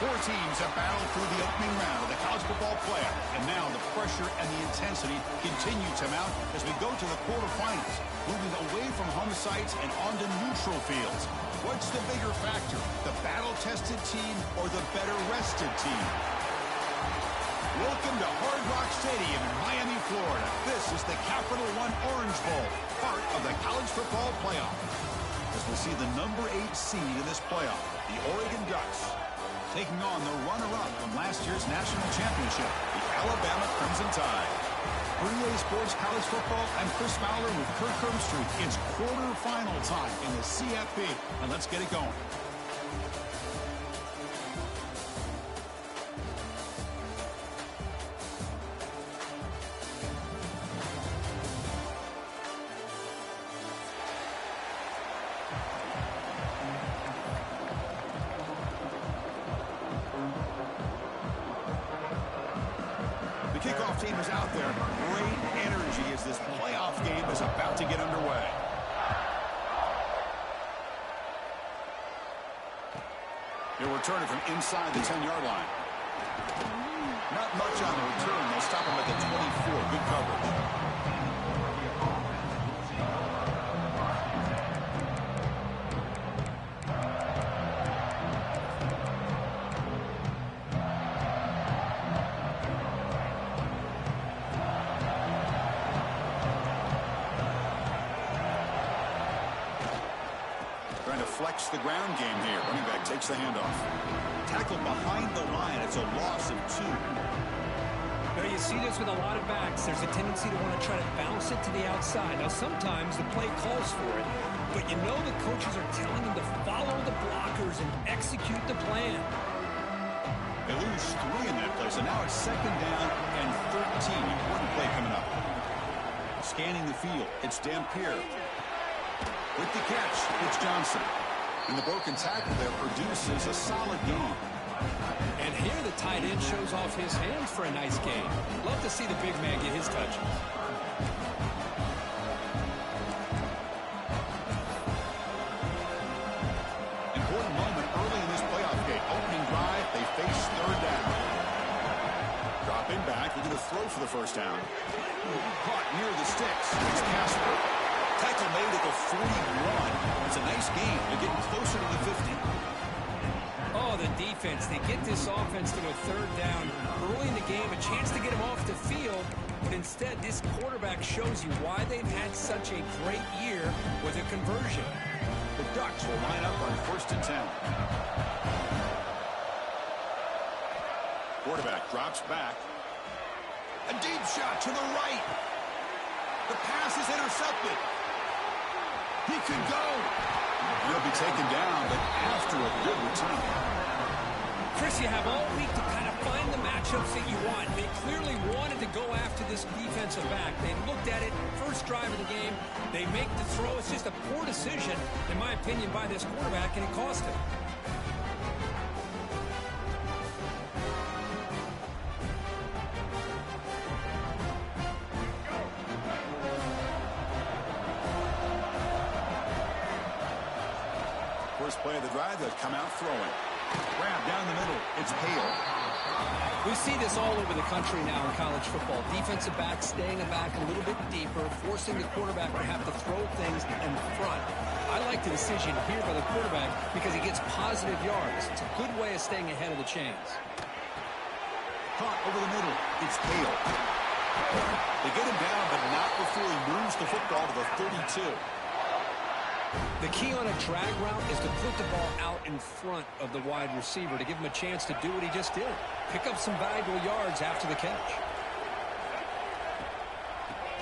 Four teams have battled through the opening round of the college football playoff, and now the pressure and the intensity continue to mount as we go to the quarterfinals, moving away from home sites and onto neutral fields. What's the bigger factor, the battle-tested team or the better-rested team? Welcome to Hard Rock Stadium in Miami, Florida. This is the Capital One Orange Bowl, part of the college football playoff. As we'll see the number 8 seed in this playoff, the Oregon Ducks, taking on the runner-up from last year's national championship, the Alabama Crimson Tide. For EA Sports College Football, I'm Chris Fowler with Kirk Herbstreit. It's quarterfinal time in the CFP, and let's get it going. Kickoff team is out there. Great energy as this playoff game is about to get underway. He'll return it from inside the 10-yard line. Not much on the return. They'll stop him at the 24. Good coverage. Flex the ground game here. Running back takes the handoff. Tackled behind the line. It's a loss of 2. Now you see this with a lot of backs. There's a tendency to want to try to bounce it to the outside. Now sometimes the play calls for it, but you know the coaches are telling them to follow the blockers and execute the plan. They lose 3 in that play, so now it's 2nd down and 13. Important play coming up. Scanning the field. It's Dampier. With the catch, it's Johnson. And the broken tackle there produces a solid game. And here the tight end shows off his hands for a nice game. Love to see the big man get his touches. Important moment early in this playoff game. Opening drive, they face 3rd down. Dropping back, looking to throw for the 1st down. Caught near the sticks. It's Casper. Tackle made at the 41. It's a nice game. They're getting closer to the 50. Oh, the defense. They get this offense to a 3rd down early in the game, a chance to get them off the field. But instead, this quarterback shows you why they've had such a great year with a conversion. The Ducks will line up on 1st and 10. Quarterback drops back. A deep shot to the right. The pass is intercepted. He could go. He'll be taken down, but after a good return. Chris, you have all week to kind of find the matchups that you want. They clearly wanted to go after this defensive back. They looked at it, first drive of the game. They make the throw. It's just a poor decision, in my opinion, by this quarterback, and it cost him. First play of the drive, they'll come out throwing. Grab down the middle. It's Hale. We see this all over the country now in college football. Defensive backs staying back a little bit deeper, forcing the quarterback to have to throw things in front. I like the decision here by the quarterback because he gets positive yards. It's a good way of staying ahead of the chains. Caught over the middle. It's Hale. They get him down, but not before he moves the football to the 32. The key on a drag route is to put the ball out in front of the wide receiver to give him a chance to do what he just did. Pick up some valuable yards after the catch.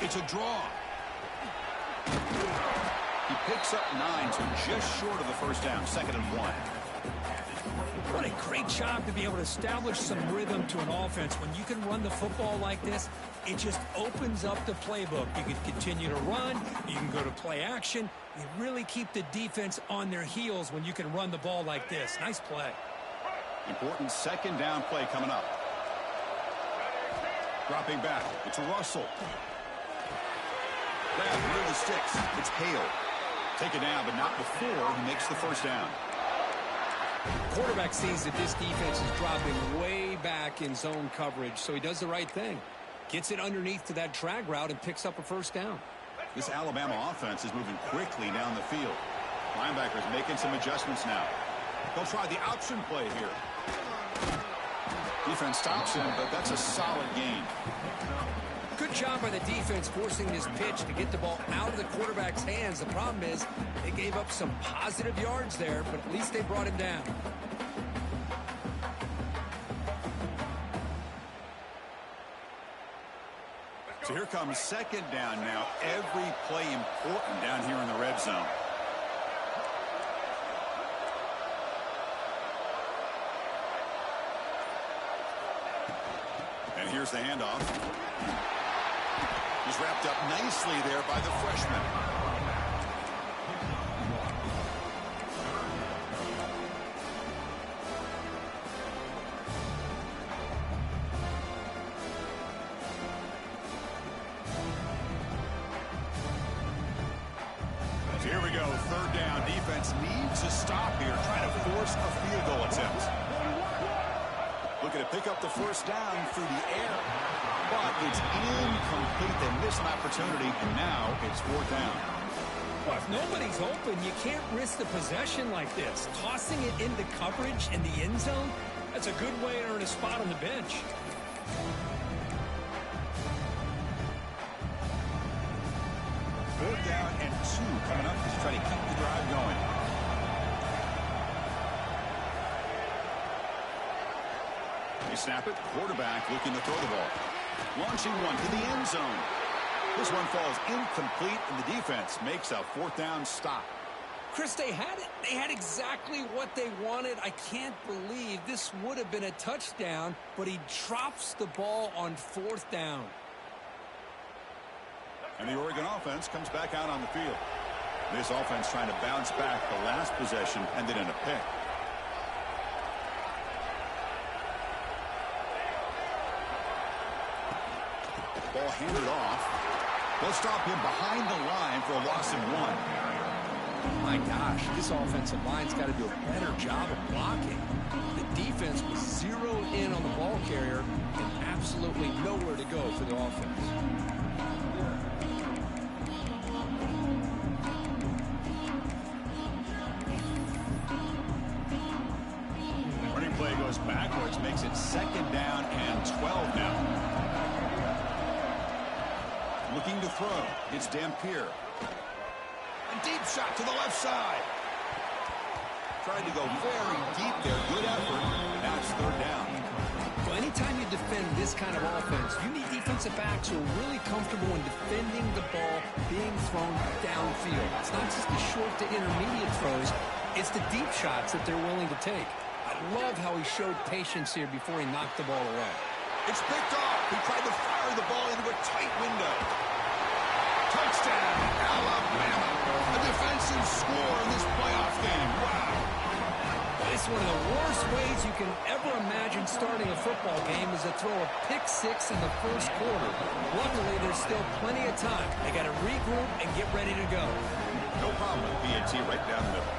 It's a draw. He picks up 9, so just short of the 1st down, 2nd and 1. What a great job to be able to establish some rhythm to an offense. When you can run the football like this, it just opens up the playbook. You can continue to run. You can go to play action. You really keep the defense on their heels when you can run the ball like this. Nice play. Important 2nd down play coming up. Dropping back. It's Russell. Grab near the sticks. It's Hale. Take it down, but not before he makes the 1st down. Quarterback sees that this defense is dropping way back in zone coverage, so he does the right thing. Gets it underneath to that drag route and picks up a first down. This Alabama offense is moving quickly down the field. Linebackers making some adjustments now. They'll try the option play here. Defense stops him, but that's a solid gain. Good job by the defense forcing this pitch to get the ball out of the quarterback's hands. The problem is they gave up some positive yards there, but at least they brought him down. So here comes second down now. Every play important down here in the red zone. And here's the handoff. He's wrapped up nicely there by the freshman. So here we go, third down. Defense needs to stop here, trying to force a field goal attempt. Looking to pick up the first down through the air. But it's incomplete. They missed an opportunity, and now it's fourth down. Well, if nobody's open, you can't risk the possession like this. Tossing it into coverage in the end zone, that's a good way to earn a spot on the bench. Fourth down and 2 coming up to try to keep the drive going. They snap it. Quarterback looking to throw the ball. Launching one to the end zone. This one falls incomplete, and the defense makes a fourth down stop. Chris, they had it. They had exactly what they wanted. I can't believe this would have been a touchdown, but he drops the ball on fourth down. And the Oregon offense comes back out on the field. This offense trying to bounce back. The last possession ended in a pick. Ball handed off. They'll stop him behind the line for a loss of 1. My gosh, this offensive line's got to do a better job of blocking. The defense was zeroed in on the ball carrier and absolutely nowhere to go for the offense. Running play goes backwards, makes it second down and 12 now. Looking to throw. It's Dampier. A deep shot to the left side. Tried to go very deep there. Good effort. That's third down. Well, anytime you defend this kind of offense, you need defensive backs who are really comfortable in defending the ball being thrown downfield. It's not just the short to intermediate throws. It's the deep shots that they're willing to take. I love how he showed patience here before he knocked the ball away. It's picked off. He tried to fire the ball into a tight window. Touchdown, Alabama. A defensive score in this playoff game. Wow. It's one of the worst ways you can ever imagine starting a football game is to throw a pick-6 in the first quarter. Luckily, there's still plenty of time. They got to regroup and get ready to go. No problem with BAT right down the middle.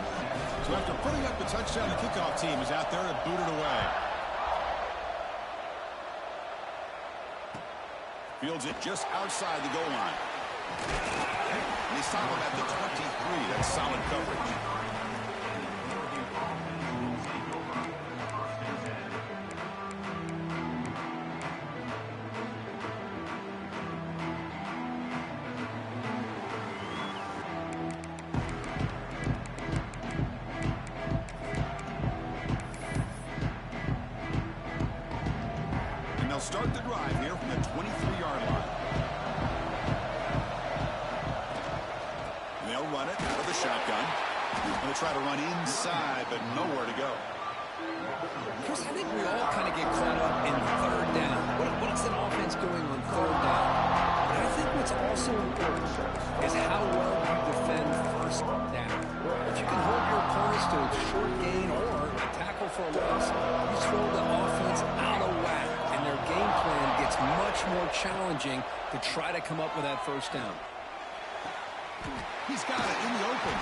So after putting up the touchdown, the kickoff team is out there to boot it away. Fields it just outside the goal line. And they stop him at the 23. That's solid coverage. And they'll start the drive here from the 23-yard line. They'll run it out of the shotgun. They'll try to run inside, but nowhere to go. Chris, I think we all kind of get caught up in third down. What is an offense doing on third down? But I think what's also important is how well you defend first down. If you can hold your opponents to a short gain or a tackle for a loss, you throw the offense out of whack, and their game plan gets much more challenging to try to come up with that first down. He's got it in the open.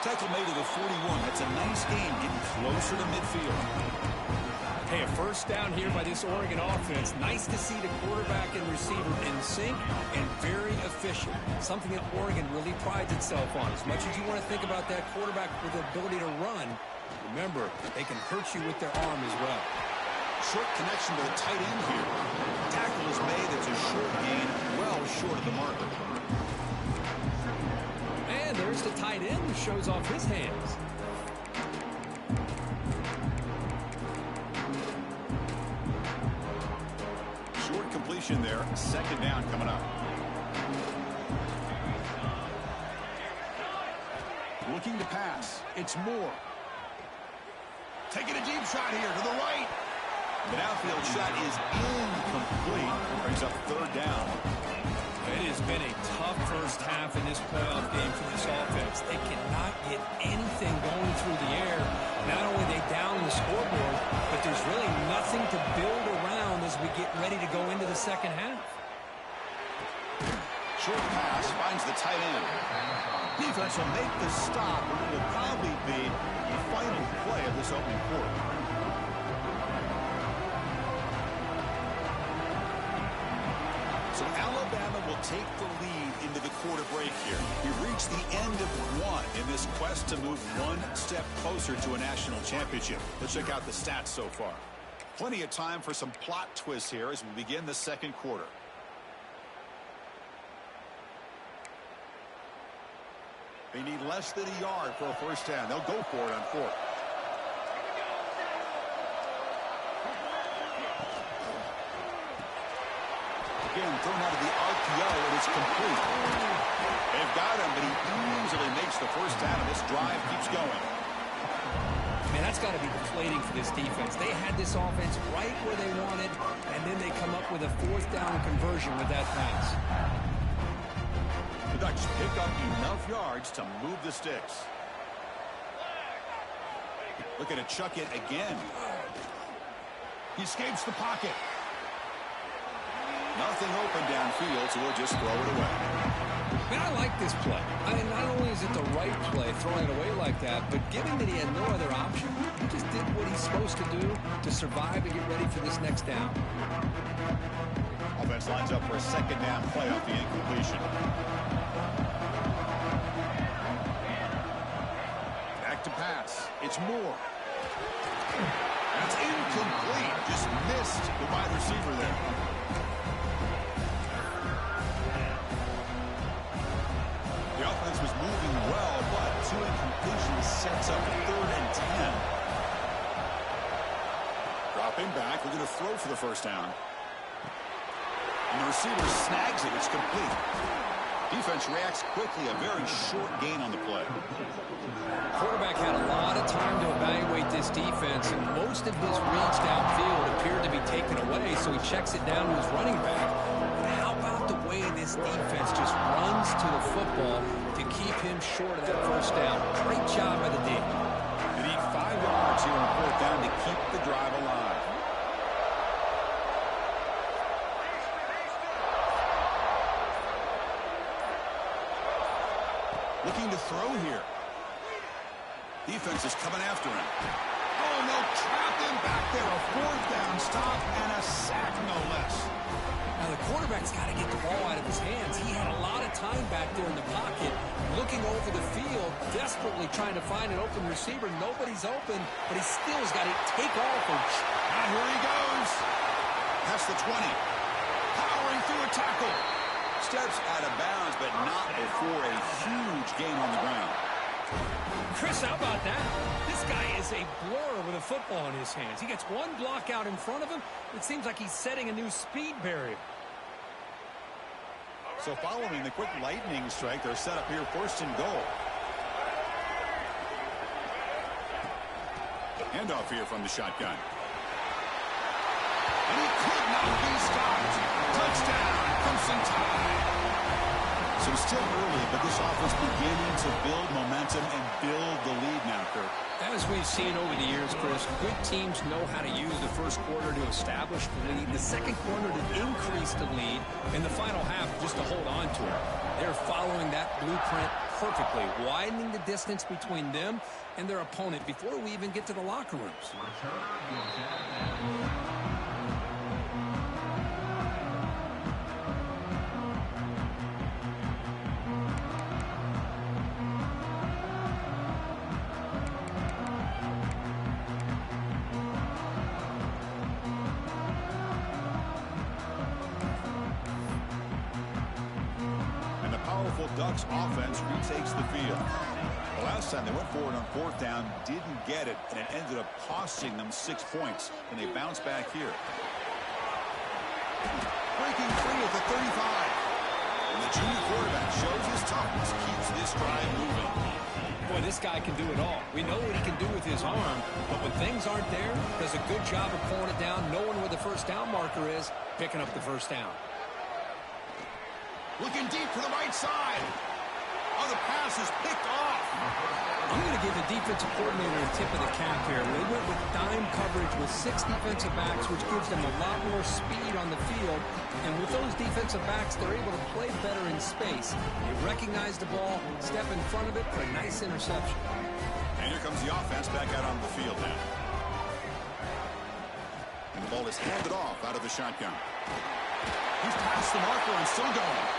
Tackle made to the 41. That's a nice gain, getting closer to midfield. Hey, a first down here by this Oregon offense. Nice to see the quarterback and receiver in sync and very efficient. Something that Oregon really prides itself on. As much as you want to think about that quarterback with the ability to run, remember, they can hurt you with their arm as well. Short connection to the tight end here. Tackle is made. It's a short gain, well short of the marker. And there's the tight end who shows off his hands. Short completion there. Second down coming up. Looking to pass. It's Moore. Taking a deep shot here to the right. The downfield shot is incomplete. Brings up third down. It has been a tough first half in this playoff game for this offense. They cannot get anything going through the air. Not only are they down the scoreboard, but there's really nothing to build around as we get ready to go into the second half. Short pass finds the tight end. Defense will make the stop, and it will probably be the final play of this opening quarter. So Alabama will take the lead into the quarter break here. We've reached the end of one in this quest to move one step closer to a national championship. Let's check out the stats so far. Plenty of time for some plot twists here as we begin the second quarter. They need less than a yard for a first down. They'll go for it on fourth. Again, thrown out of the RPO, and it's complete. They've got him, but he easily makes the first down, and this drive keeps going. Man, that's got to be deflating for this defense. They had this offense right where they wanted, and then they come up with a fourth down conversion with that pass. The Ducks pick up enough yards to move the sticks. Looking to chuck it again. He escapes the pocket. Nothing open downfield, so we'll just throw it away. Man, I like this play. I mean, not only is it the right play, throwing it away like that, but given that he had no other option, he just did what he's supposed to do to survive and get ready for this next down. Offense lines up for a second down play off the incompletion. Back to pass. It's Moore. That's incomplete. Just missed the wide receiver there. The offense was moving well, but two incompletions sets up a 3rd and 10. Dropping back, looking to throw for the first down. And the receiver snags it. It's complete. Defense reacts quickly. A very short gain on the play. Quarterback had a lot of time to evaluate this defense, and most of his reach downfield appeared to be taken away, so he checks it down to his running back. But how about the way this defense just runs to the football to keep him short of that first down? Great job by the D. They need 5 yards here on 4th down to keep the drive alive. Looking to throw here. Defense is coming after him. Oh, no, trap him back there. A 4th down stop and a sack, no less. Now, the quarterback's got to get the ball out of his hands. He had a lot of time back there in the pocket, looking over the field, desperately trying to find an open receiver. Nobody's open, but he still's got to take off. Now here he goes. Past the 20. Powering through a tackle. Steps out of bounds, but not before a huge gain on the ground. Chris, how about that? This guy is a blur with a football in his hands. He gets one block out in front of him. It seems like he's setting a new speed barrier. So following the quick lightning strike, they're set up here 1st and goal. Handoff here from the shotgun. And he could not be stopped. Touchdown, Crimson Tide. So still early, but this offense beginning to build momentum and build the lead now, Kirk. As we've seen over the years, Chris, good teams know how to use the first quarter to establish the lead, the second quarter to increase the lead, and the final half just to hold on to it. They're following that blueprint perfectly, widening the distance between them and their opponent before we even get to the locker rooms. Ducks offense retakes the field. The last time they went forward on fourth down, didn't get it, and it ended up costing them 6 points, and they bounce back here. Breaking free at the 35. And the junior quarterback shows his toughness, keeps this drive moving. Boy, this guy can do it all. We know what he can do with his arm, but when things aren't there, does a good job of pulling it down, knowing where the first down marker is, picking up the first down. Looking deep for the right side. Oh, the pass is picked off. I'm going to give the defensive coordinator a tip of the cap here. They went with dime coverage with 6 defensive backs, which gives them a lot more speed on the field. And with those defensive backs, they're able to play better in space. They recognize the ball, step in front of it for a nice interception. And here comes the offense back out on the field now. And the ball is handed off out of the shotgun. He's past the marker and still going.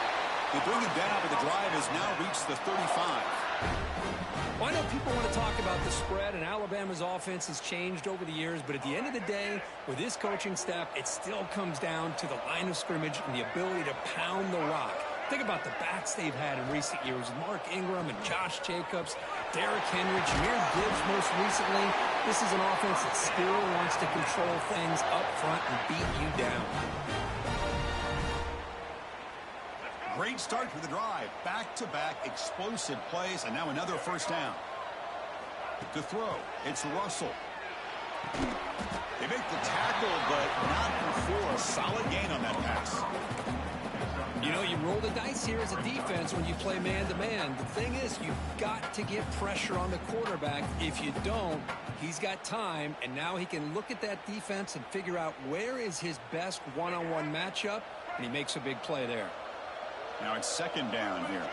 They bring him down, but the drive has now reached the 35. Well, I know people want to talk about the spread, and Alabama's offense has changed over the years, but at the end of the day, with this coaching staff, it still comes down to the line of scrimmage and the ability to pound the rock. Think about the backs they've had in recent years. Mark Ingram and Josh Jacobs, Derrick Henry, Jahmyr Gibbs most recently. This is an offense that still wants to control things up front and beat you down. Great start to the drive. Back-to-back explosive plays, and now another first down. To throw, it's Russell. They make the tackle, but not before a solid gain on that pass. You know, you roll the dice here as a defense when you play man-to-man. The thing is, you've got to get pressure on the quarterback. If you don't, he's got time, and now he can look at that defense and figure out where is his best one-on-one matchup, and he makes a big play there. Now it's second down here.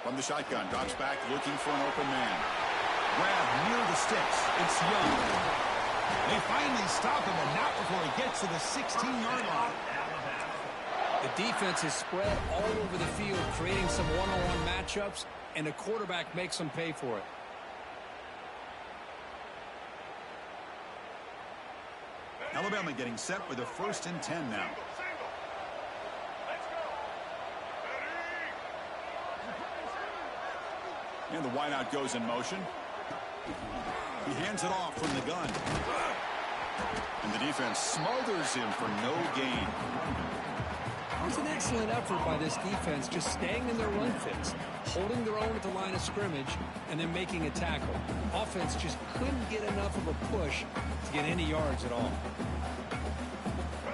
From the shotgun, drops back looking for an open man. Grab near the sticks. It's Young. They finally stop him, and not before he gets to the 16-yard line. The defense is spread all over the field, creating some one-on-one matchups, and the quarterback makes them pay for it. Alabama getting set with a 1st and 10 now. And the wideout goes in motion. He hands it off from the gun. And the defense smothers him for no gain. It was an excellent effort by this defense, just staying in their run fits, holding their own at the line of scrimmage, and then making a tackle. Offense just couldn't get enough of a push to get any yards at all.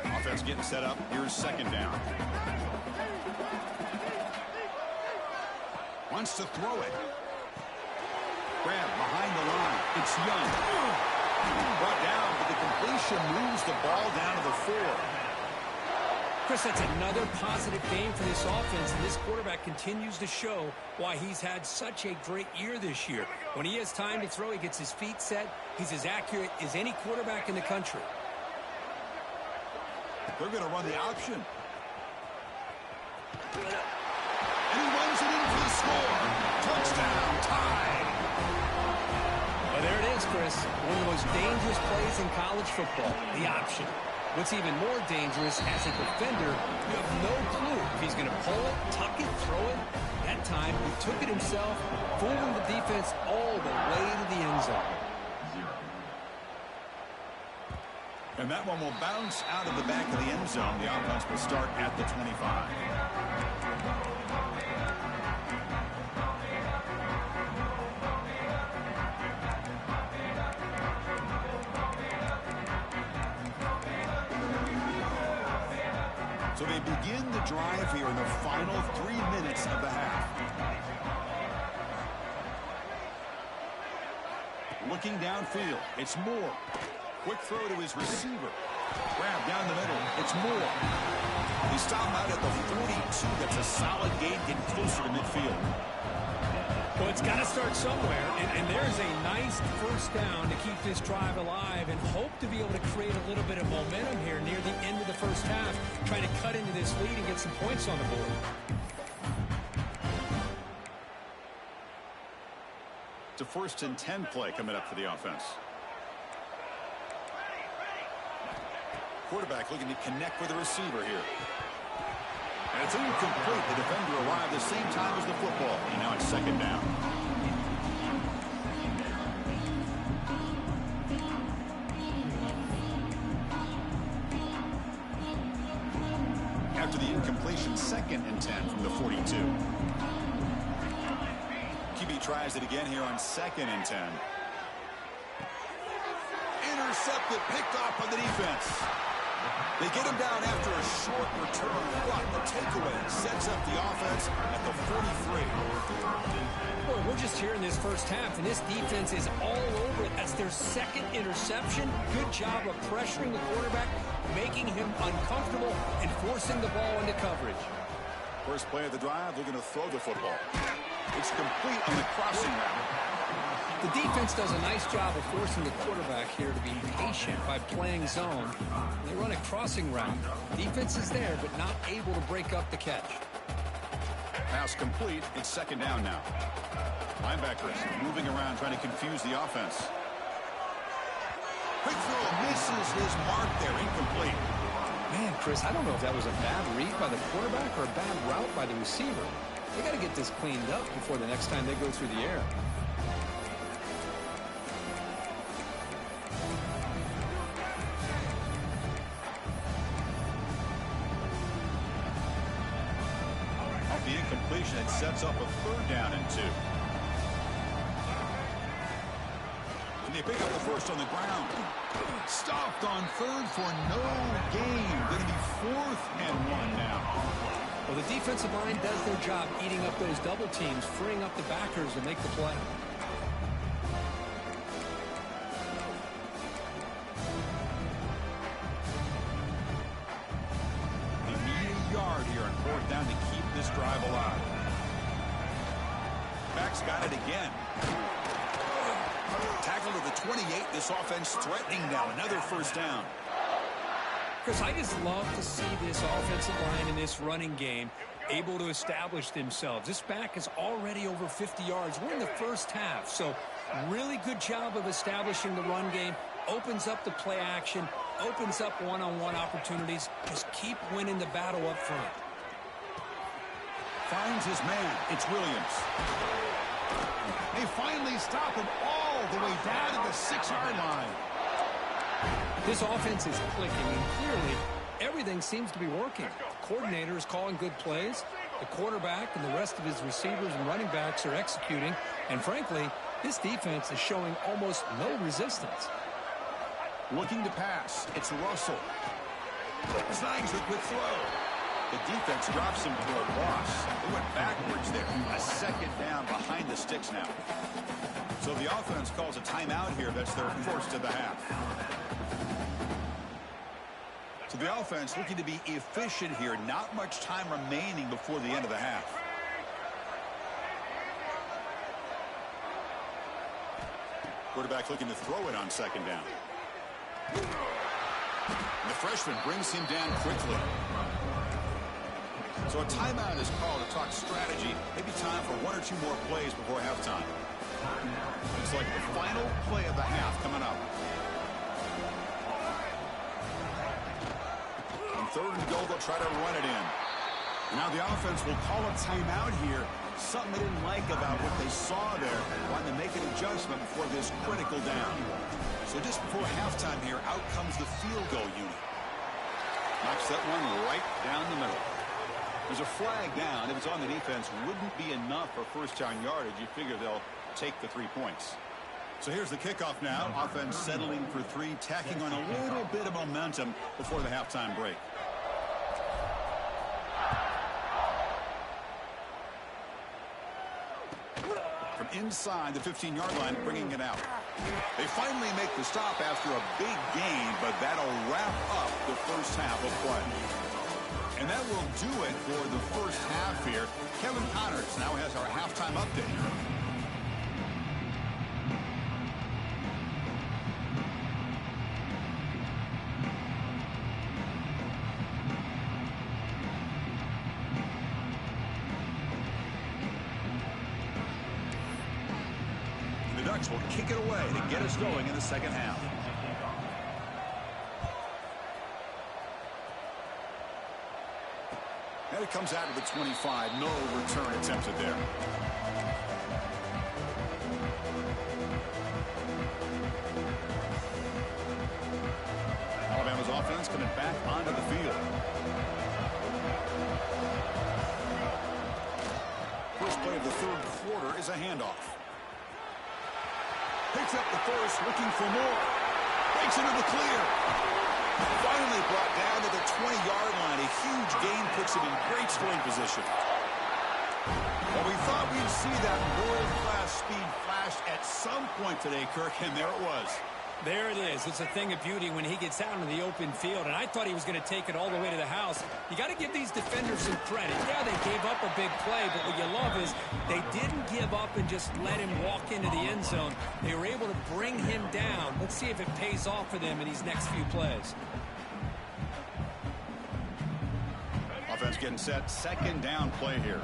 Offense getting set up. Here's second down. Wants to throw it. Grab behind the line. It's Young. Brought down, but the completion moves the ball down to the 4. Chris, that's another positive game for this offense, and this quarterback continues to show why he's had such a great year this year. When he has time to throw, he gets his feet set. He's as accurate as any quarterback in the country. They're going to run the option. And he runs it in for the score. Touchdown, tie. Well, there it is, Chris. One of the most dangerous plays in college football, the option. What's even more dangerous, as a defender, you have no clue if he's going to pull it, tuck it, throw it. That time, he took it himself, fooling the defense all the way to the end zone. And that one will bounce out of the back of the end zone. The offense will start at the 25. So they begin the drive here in the final 3 minutes of the half. Looking downfield. It's Moore. Quick throw to his receiver. Grab down the middle. It's Moore. He stopped out at the 42. That's a solid gain, getting closer to midfield. Well, it's got to start somewhere, and there's a nice first down to keep this drive alive and hope to be able to create a little bit of momentum here near the end of the first half, trying to cut into this lead and get some points on the board. It's a 1st and 10 play coming up for the offense. Quarterback looking to connect with the receiver here. And it's incomplete. The defender arrived the same time as the football. And now it's 2nd down. After the incompletion, 2nd and 10 from the 42. QB tries it again here on 2nd and 10. Intercepted, picked off by the defense. They get him down after a short return, but the takeaway sets up the offense at the 43. Boy, we're just here in this first half, and this defense is all over it. That's their 2nd interception. Good job of pressuring the quarterback, making him uncomfortable, and forcing the ball into coverage. First play of the drive, looking to throw the football. It's complete on the crossing route. The defense does a nice job of forcing the quarterback here to be patient by playing zone. They run a crossing route. Defense is there, but not able to break up the catch. Pass complete. It's 2nd down now. Linebackers moving around, trying to confuse the offense. Quick throw, misses his mark there. Incomplete. Man, Chris, I don't know if that was a bad read by the quarterback or a bad route by the receiver. They got to get this cleaned up before the next time they go through the air. Off the incompletion, it sets up a 3rd down and 2. And they pick up the first on the ground. Stopped on 3rd for no gain. Going to be 4th and 1 now. Well, the defensive line does their job eating up those double teams, freeing up the backers to make the play. They need a yard here on 4th down to keep this drive alive. Back's got it again. Tackle to the 28. This offense threatening now. Another 1st down. Chris, I just love to see this offensive line in this running game able to establish themselves. This back is already over 50 yards. We're in the first half, so really good job of establishing the run game. Opens up the play action, opens up one-on-one opportunities. Just keep winning the battle up front. Finds his man. It's Williams. They finally stop him all the way down to the 6-yard line. This offense is clicking, and clearly everything seems to be working. The coordinator is calling good plays. The quarterback and the rest of his receivers and running backs are executing. And frankly, this defense is showing almost no resistance. Looking to pass. It's Russell. Snags a quick throw. The defense drops him for a loss. They went backwards there. A 2nd down behind the sticks now. So the offense calls a timeout here. That's their 1st of the half. So the offense looking to be efficient here. Not much time remaining before the end of the half. Quarterback looking to throw it on 2nd down. And the freshman brings him down quickly. So a timeout is called to talk strategy. Maybe time for 1 or 2 more plays before halftime. It's like the final play of the half coming up. On 3rd and goal, they'll try to run it in. Now the offense will call a timeout here. Something they didn't like about what they saw there. Wanting to make an adjustment before this critical down. So just before halftime here, out comes the field goal unit. Knocks that one right down the middle. There's a flag down. If it's on the defense, wouldn't be enough for 1st-down yardage. You figure they'll take the 3 points. So here's the kickoff now. Offense settling for 3, tacking on a little bit of momentum before the halftime break. From inside the 15-yard line, bringing it out. They finally make the stop after a big gain, but that'll wrap up the first half of play. And that will do it for the first half here. Kevin Connors now has our halftime update. The Ducks will kick it away to get us going in the second half. And it comes out of the 25. No return attempted there. Alabama's offense coming back onto the field. First play of the third quarter is a handoff. Picks up the first, looking for more. Breaks into the clear. Finally brought down to the 20-yard line. A huge gain puts him in great scoring position. Well, we thought we'd see that world-class speed flash at some point today, Kirk, and there it was. There it is. It's a thing of beauty when he gets out in the open field, and I thought he was going to take it all the way to the house. You got to give these defenders some credit. Yeah, they gave up a big play, but what you love is they didn't give up and just let him walk into the end zone. They were able to bring him down. Let's see if it pays off for them in these next few plays. Offense getting set. Second down play here.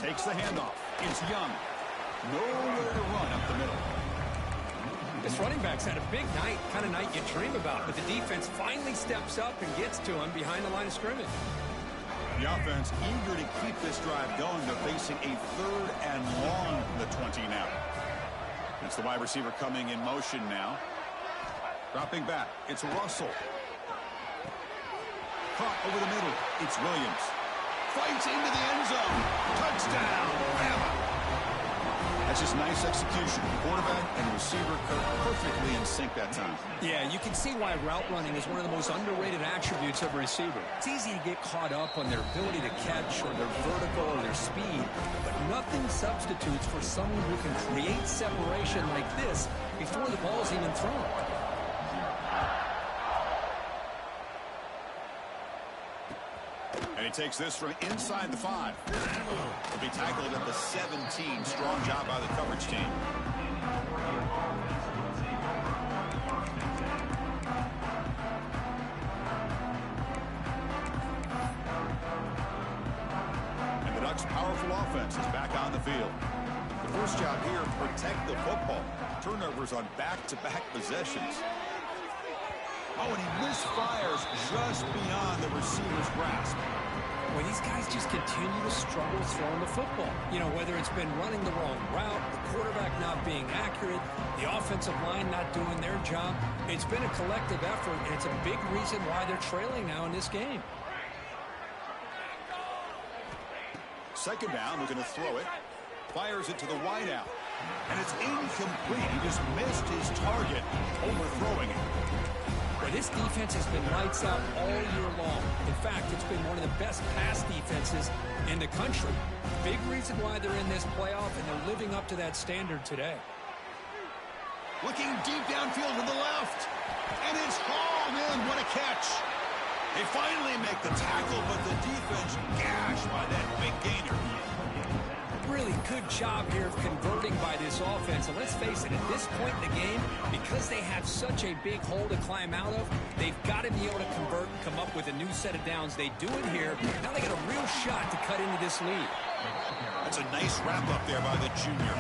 Takes the handoff. It's Young. Nowhere to run up the middle. This running back's had a big night, kind of night you dream about, but the defense finally steps up and gets to him behind the line of scrimmage. The offense eager to keep this drive going. They're facing a third and long from the 20 now. It's the wide receiver coming in motion now. Dropping back. It's Russell. Caught over the middle. It's Williams. Fights into the end zone. Touchdown, Bama. That's just nice execution. Quarterback and receiver perfectly in sync that time. Yeah, you can see why route running is one of the most underrated attributes of a receiver. It's easy to get caught up on their ability to catch or their vertical or their speed, but nothing substitutes for someone who can create separation like this before the ball's even thrown. And he takes this from inside the 5. He'll be tackled at the 17. Strong job by the coverage team. And the Ducks' powerful offense is back on the field. The first job here, protect the football. Turnovers on back-to-back possessions. Oh, and he misfires just beyond the receiver's grasp. Well, these guys just continue to struggle throwing the football. You know, whether it's been running the wrong route, the quarterback not being accurate, the offensive line not doing their job. It's been a collective effort, and it's a big reason why they're trailing now in this game. Second down, looking to throw it. Fires it to the wideout. And it's incomplete. He just missed his target, overthrowing it. Well, this defense has been lights out all year long. In fact, it's been one of the best pass defenses in the country. Big reason why they're in this playoff, and they're living up to that standard today. Looking deep downfield to the left. And it's hauled in. What a catch. They finally make the tackle, but the defense gashed by that big gainer. Really good job here of converting by this offense. And let's face it, at this point in the game, because they have such a big hole to climb out of, they've got to be able to convert and come up with a new set of downs. They do it here. Now they got a real shot to cut into this lead. That's a nice wrap up there by the junior.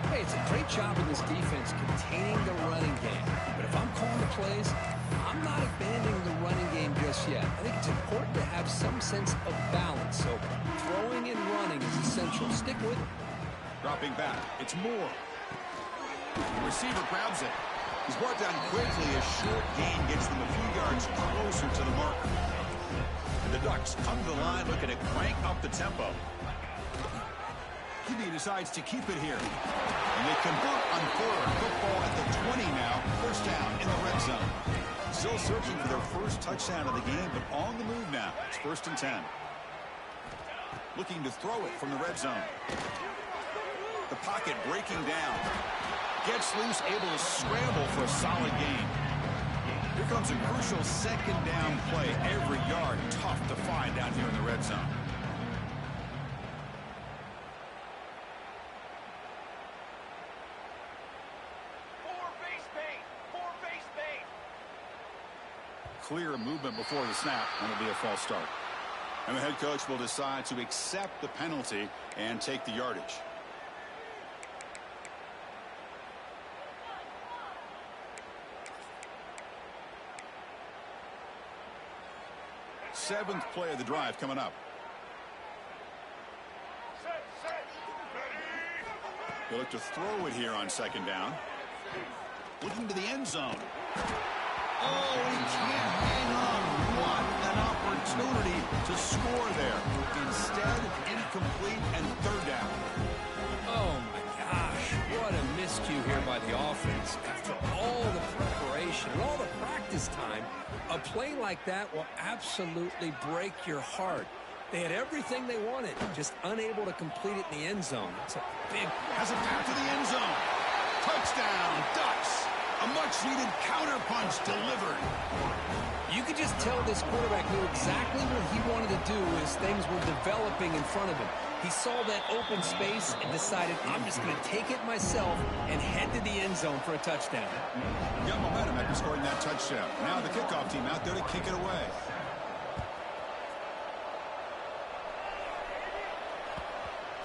Hey, it's a great job in this defense containing the running game. But if I'm calling the plays, I'm not abandoning the running game just yet. I think it's important to have some sense of balance. So throwing and running is essential. Stick with it. Dropping back. It's Moore. The receiver grabs it. He's brought down quickly. A short gain gets them a few yards closer to the marker. And the Ducks come to the line looking to crank up the tempo. He decides to keep it here. And they convert on third. Football at the 20 now. First down in the red zone. Still searching for their first touchdown of the game, but on the move now. It's 1st and 10. Looking to throw it from the red zone. The pocket breaking down. Gets loose, able to scramble for a solid gain. Here comes a crucial second down play. Every yard tough to find down here in the red zone. Clear movement before the snap, and it'll be a false start. And the head coach will decide to accept the penalty and take the yardage. Seventh play of the drive coming up. He'll look to throw it here on second down. Looking to the end zone. Oh, he can't hang on. What an opportunity to score there. Instead, incomplete and third down. Oh, my gosh. What a miscue here by the offense. After all the preparation and all the practice time, a play like that will absolutely break your heart. They had everything they wanted, just unable to complete it in the end zone. It's a big... Has it back to the end zone. Touchdown, Ducks. A much-needed counterpunch delivered. You could just tell this quarterback knew exactly what he wanted to do as things were developing in front of him. He saw that open space and decided, I'm just going to take it myself and head to the end zone for a touchdown. Got momentum after scoring that touchdown. Now the kickoff team out there to kick it away.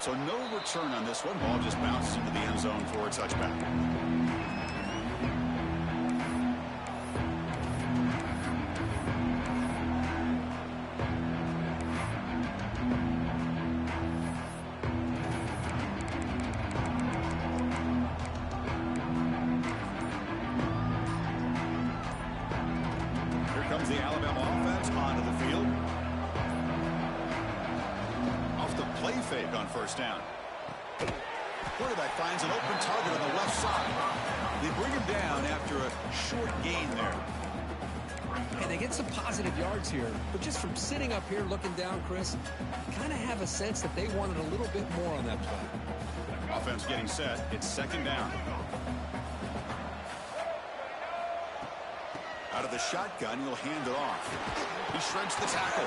So no return on this one. Ball just bounces into the end zone for a touchback. The Alabama offense onto the field. Off the play fake on first down. Quarterback finds an open target on the left side. They bring him down after a short gain there. And they get some positive yards here, but just from sitting up here looking down, Chris, kind of have a sense that they wanted a little bit more on that play. Offense getting set. It's second down. Out of the shotgun, he'll hand it off. He shreds the tackle.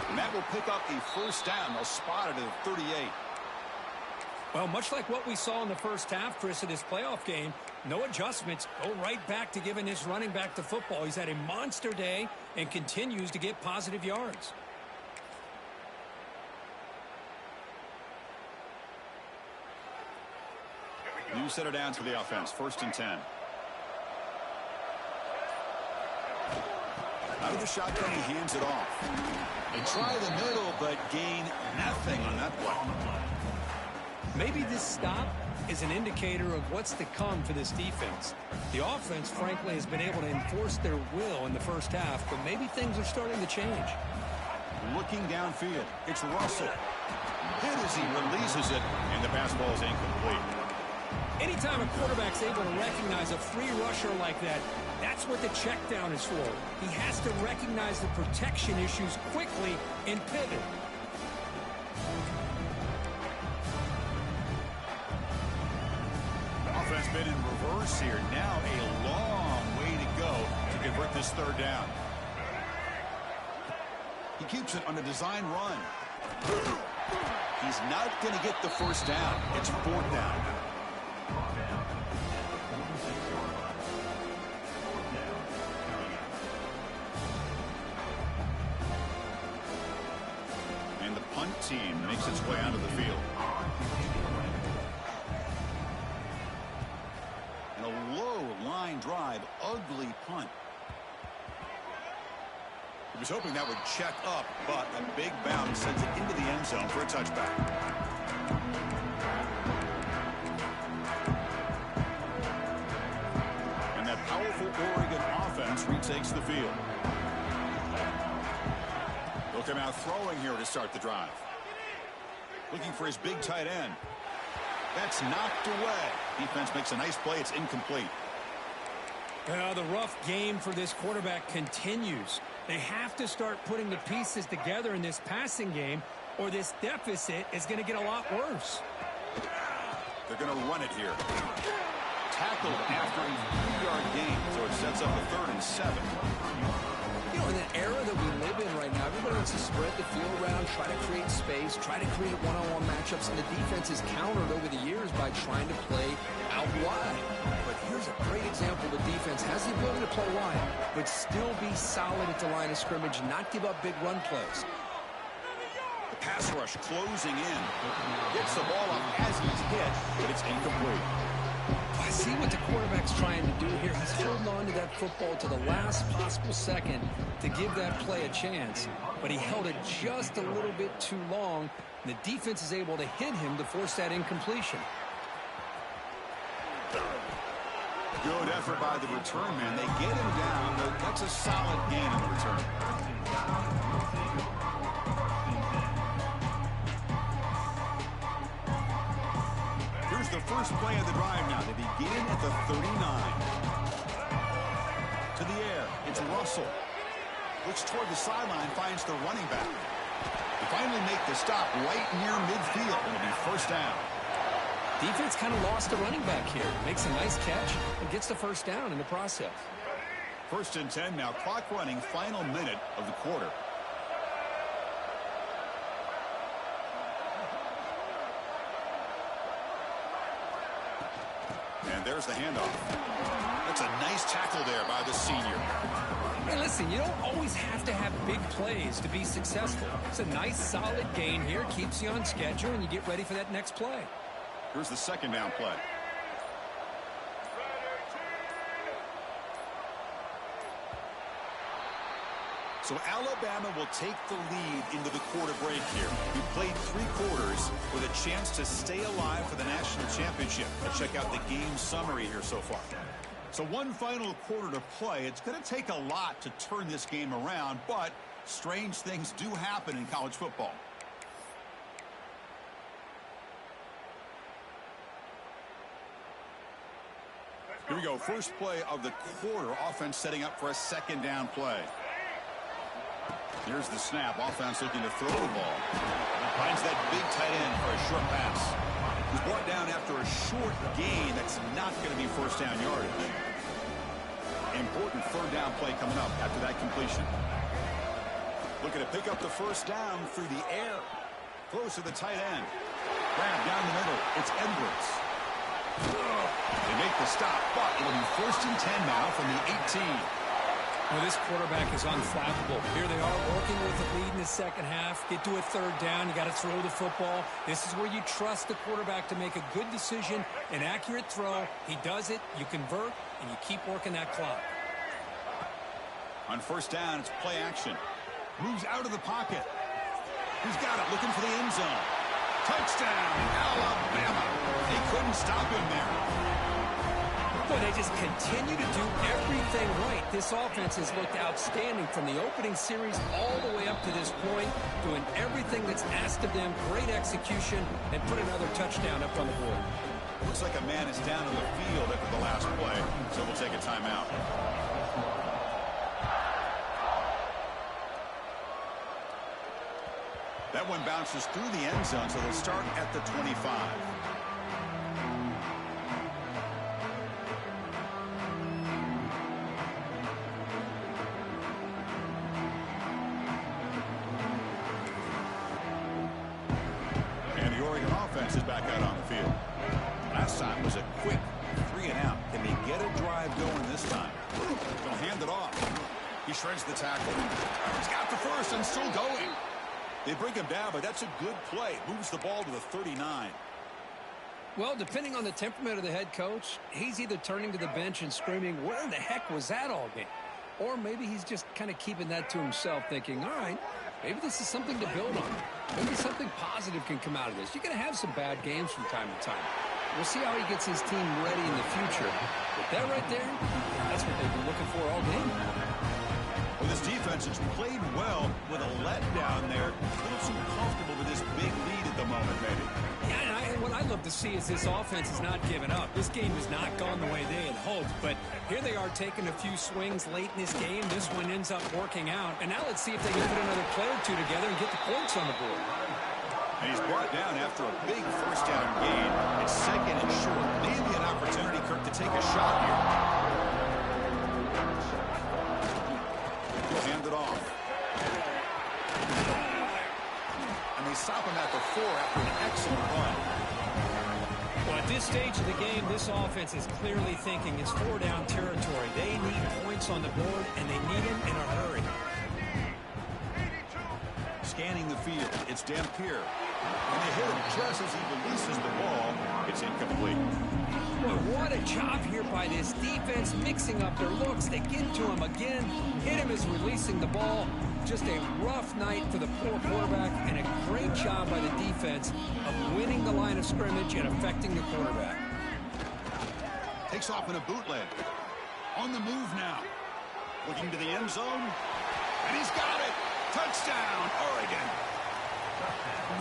And that will pick up the first down. They'll spot it at 38. Well, much like what we saw in the first half, Chris, in this playoff game, no adjustments. Go right back to giving his running back the football. He's had a monster day and continues to get positive yards. New setter down for the offense. First and 10. Out of the shotgun, he hands it off. They try the middle, but gain nothing on that play. Maybe this stop is an indicator of what's to come for this defense. The offense, frankly, has been able to enforce their will in the first half, but maybe things are starting to change. Looking downfield, it's Russell. Hit as he releases it, and the pass ball is incomplete. Anytime a quarterback's able to recognize a free rusher like that, that's what the check down is for. He has to recognize the protection issues quickly and pivot. Offense been in reverse here. Now a long way to go to convert this third down. He keeps it on a design run. He's not going to get the first down. It's fourth down. Team makes its way onto the field. And a low line drive, ugly punt. He was hoping that would check up, but a big bounce sends it into the end zone for a touchback. And that powerful Oregon offense retakes the field. They'll come out throwing here to start the drive. Looking for his big tight end. That's knocked away. Defense makes a nice play. It's incomplete. The rough game for this quarterback continues. They have to start putting the pieces together in this passing game or this deficit is going to get a lot worse. They're going to run it here. Tackled after a 3-yard gain, so it sets up a 3rd and 7. You know, in the era that we live in right now, everybody wants to spread the field around, try to create space, try to create one-on-one matchups, and the defense is countered over the years by trying to play out wide. But here's a great example. The defense has the ability to play wide, but still be solid at the line of scrimmage, not give up big run plays. The pass rush closing in. Gets the ball up as he's hit, but it's incomplete. I see what the quarterback's trying to do here. He's holding on to that football to the last possible second to give that play a chance. But he held it just a little bit too long, and the defense is able to hit him to force that incompletion. Good effort by the return man. They get him down, but that's a solid gain on the return. Here's the first play of the drive now. They begin at the 39. To the air. It's Russell. Looks toward the sideline, finds the running back. They finally make the stop right near midfield. It'll be first down. Defense kind of lost the running back here. Makes a nice catch and gets the first down in the process. 1st and 10 now. Clock running, final minute of the quarter. And there's the handoff. That's a nice tackle there by the senior. Hey, listen, you don't always have to have big plays to be successful. It's a nice, solid gain here. Keeps you on schedule, and you get ready for that next play. Here's the 2nd down play. So Alabama will take the lead into the quarter break here. We played 3 quarters with a chance to stay alive for the national championship. Let's check out the game summary here so far. So one final quarter to play. It's going to take a lot to turn this game around, but strange things do happen in college football. Here we go. First play of the quarter. Offense setting up for a 2nd down play. Here's the snap. Offense looking to throw the ball. Finds that big tight end for a short pass. He's brought down after a short gain. That's not going to be first down yardage. Important 3rd down play coming up after that completion. Looking to pick up the first down through the air. Close to the tight end. Grab down the middle. It's Edwards. They make the stop, but it'll be 1st and 10 now from the 18. Well, this quarterback is unflappable. Here they are working with the lead in the second half. Get to a 3rd down. You got to throw the football. This is where you trust the quarterback to make a good decision, an accurate throw. He does it. You convert, and you keep working that clock. On 1st down, it's play action. Moves out of the pocket. He's got it, looking for the end zone. Touchdown, Alabama. They couldn't stop him there. Boy, they just continue to do everything right. This offense has looked outstanding from the opening series all the way up to this point, doing everything that's asked of them, great execution, and put another touchdown up on the board. Looks like a man is down on the field after the last play, so we'll take a timeout. That one bounces through the end zone, so they'll start at the 25. Is back out on the field. Last time was a quick 3 and out. Can they get a drive going this time? They'll hand it off. He shreds the tackle. He's got the first and still going. They bring him down, but that's a good play. Moves the ball to the 39. Well, depending on the temperament of the head coach, he's either turning to the bench and screaming, where the heck was that all game? Or maybe he's just kind of keeping that to himself, thinking, all right, maybe this is something to build on. Maybe something positive can come out of this. You're going to have some bad games from time to time. We'll see how he gets his team ready in the future. But that right there, that's what they've been looking for all game. Well, this defense has played well with a letdown there. A little too comfortable with this big lead at the moment, maybe. Yeah, and what I'd love to see is this offense is not giving up. This game has not gone the way they had hoped, but here they are taking a few swings late in this game. This one ends up working out, and now let's see if they can put another play or two together and get the points on the board. And he's brought down after a big first down gain. It's second and short. Maybe an opportunity, Kirk, to take a shot here. He'll hand it off. And they stop him at the 4 after an excellent run. Well, at this stage of the game, this offense is clearly thinking it's 4-down territory. They need points on the board, and they need them in a hurry. Scanning the field, it's Dampier. And they hit him just as he releases the ball. It's incomplete. Boy, what a job here by this defense, mixing up their looks. They get to him again. Hit him as releasing the ball. Just a rough night for the poor quarterback, and a great job by the defense of winning the line of scrimmage and affecting the quarterback. Takes off in a bootleg. On the move now. Looking to the end zone. And he's got it. Touchdown, Oregon.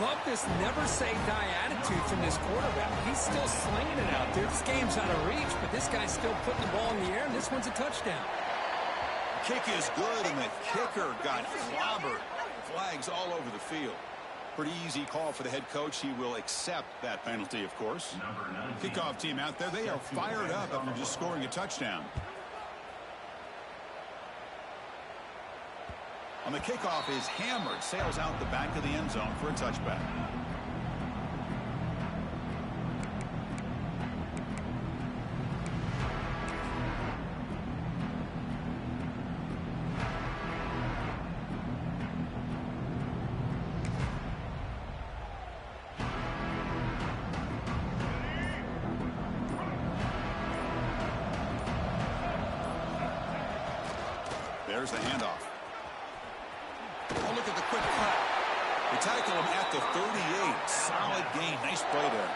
Love this never-say-die attitude from this quarterback. He's still slinging it out there. This game's out of reach, but this guy's still putting the ball in the air, and this one's a touchdown. Kick is good, and the kicker got clobbered. Flags all over the field. Pretty easy call for the head coach. He will accept that penalty, of course. Kickoff team out there. They are fired up after just scoring a touchdown. On the kickoff is hammered. Sails out the back of the end zone for a touchback. There's the handoff. Oh, look at the quick cut. They tackle him at the 38. Solid gain. Nice play there.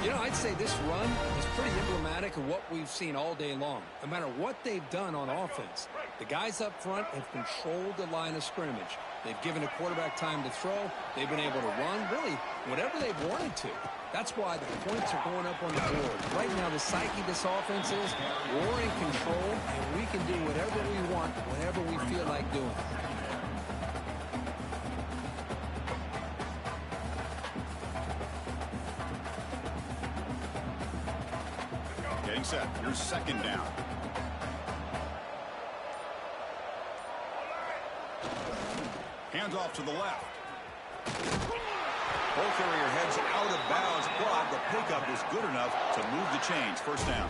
You know, I'd say this run is pretty emblematic of what we've seen all day long. No matter what they've done on offense, the guys up front have controlled the line of scrimmage. They've given the quarterback time to throw. They've been able to run, really, whatever they've wanted to. That's why the points are going up on the board. Right now, the psyche of this offense is we're in control, and we can do whatever we want, whatever we feel like doing. Getting set. Here's second down. Hands off to the left. Ball carrier heads out of bounds, but the pickup is good enough to move the chains. First down.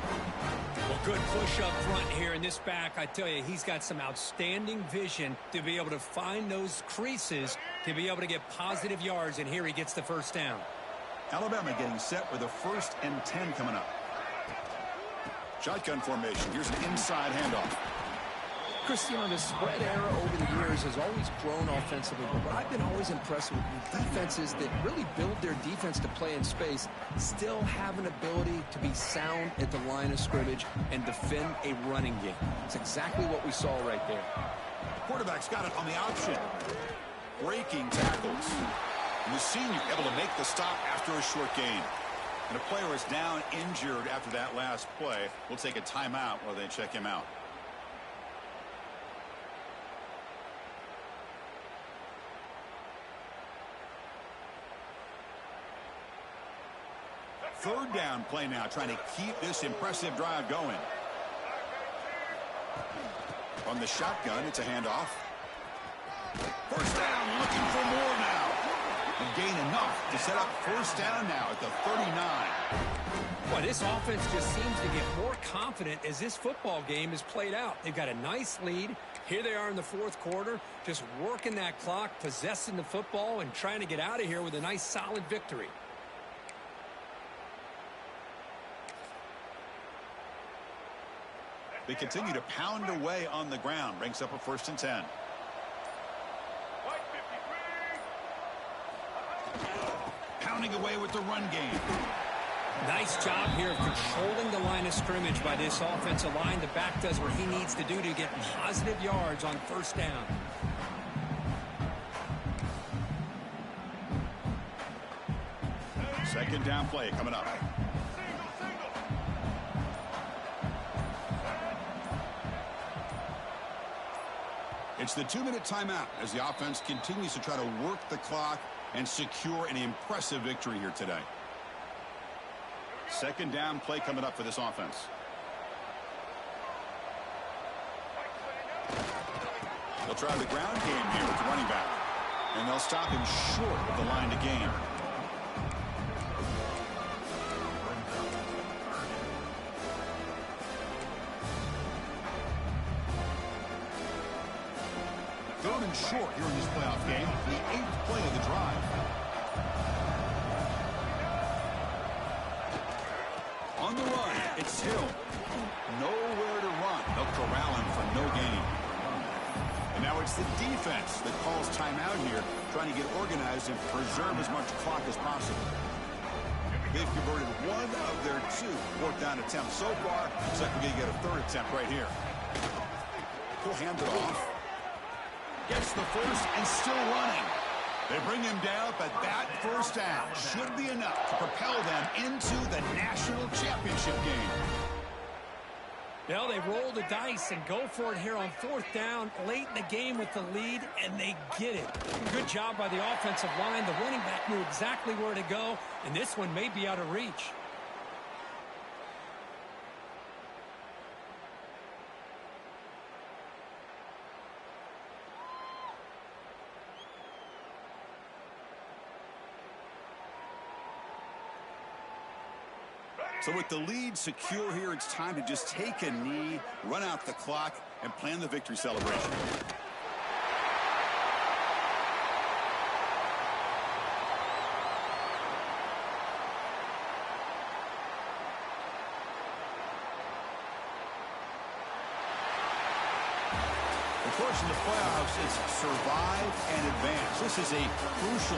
Well, good push up front here in this back. I tell you, he's got some outstanding vision to be able to find those creases, to be able to get positive yards, and here he gets the first down. Alabama getting set with a 1st and 10 coming up. Shotgun formation. Here's an inside handoff. Cristiano, the spread era over the years has always grown offensively, but what I've been always impressed with defenses that really build their defense to play in space still have an ability to be sound at the line of scrimmage and defend a running game. It's exactly what we saw right there. Quarterback's got it on the option. Breaking tackles. And the senior able to make the stop after a short gain. And a player is down injured after that last play. We'll take a timeout while they check him out. Third down play now, trying to keep this impressive drive going. On the shotgun, it's a handoff. First down, looking for more now. And gain enough to set up first down now at the 39. Boy, this offense just seems to get more confident as this football game is played out. They've got a nice lead. Here they are in the fourth quarter, just working that clock, possessing the football, and trying to get out of here with a nice, solid victory. They continue to pound away on the ground. Brings up a 1st and 10. Pounding away with the run game. Nice job here of controlling the line of scrimmage by this offensive line. The back does what he needs to do to get positive yards on first down. Second down play coming up. It's the 2-minute timeout as the offense continues to try to work the clock and secure an impressive victory here today. Second down play coming up for this offense. They'll try the ground game here with the running back. And they'll stop him short of the line to gain. Third and short here in this playoff game. The 8th play of the drive. On the run, it's Hill. Nowhere to run. They'll corral him for no gain. And now it's the defense that calls timeout here, trying to get organized and preserve as much clock as possible. They've converted one of their 2 fourth down attempts so far. Looks like we're going to get a third attempt right here. He'll hand it off. Gets the first and still running. They bring him down, but that first down should be enough to propel them into the national championship game. Well, they roll the dice and go for it here on 4th down, late in the game with the lead, and they get it. Good job by the offensive line. The running back knew exactly where to go, and this one may be out of reach. So with the lead secure here, it's time to just take a knee, run out the clock, and plan the victory celebration. Of course, in the playoffs, it's survive and advance. This is a crucial